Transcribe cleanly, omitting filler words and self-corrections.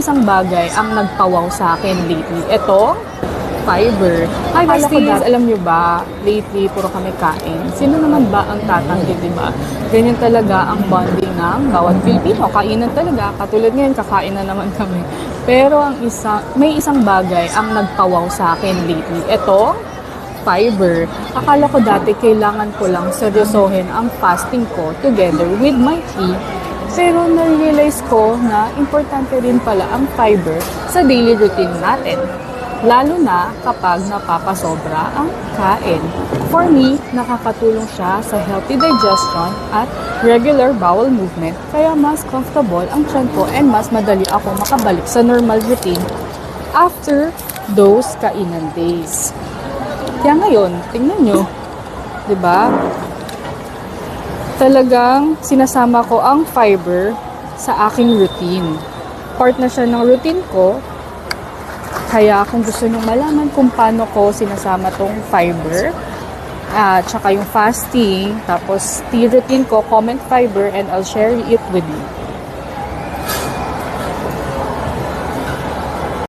Isang bagay ang nagpawaw sa akin lately. Ito, fiber. Hi, besties! Alam nyo ba, lately, puro kami kain. Sino naman ba ang tatanggi, di ba? Ganyan talaga ang bonding ng bawat Pilipino. Kainan talaga. Katulad ngayon, kakain na naman kami. Pero may isang bagay ang nagpawaw sa akin lately. Ito, fiber. Akala ko dati kailangan ko lang seryosohin ang fasting ko together with my tea. Pero na-realize ko na importante rin pala ang fiber sa daily routine natin. Lalo na kapag napapasobra ang kain. For me, nakakatulong siya sa healthy digestion at regular bowel movement. Kaya mas comfortable ang tiyan ko and mas madali ako makabalik sa normal routine after those kainan days. Kaya ngayon, tingnan nyo, 'di ba? Talagang sinasama ko ang fiber sa aking routine. Part na siya ng routine ko. Kaya kung gusto nyo malaman kung paano ko sinasama tong fiber, tsaka yung fasting, tapos tea routine ko, comment fiber and I'll share it with you.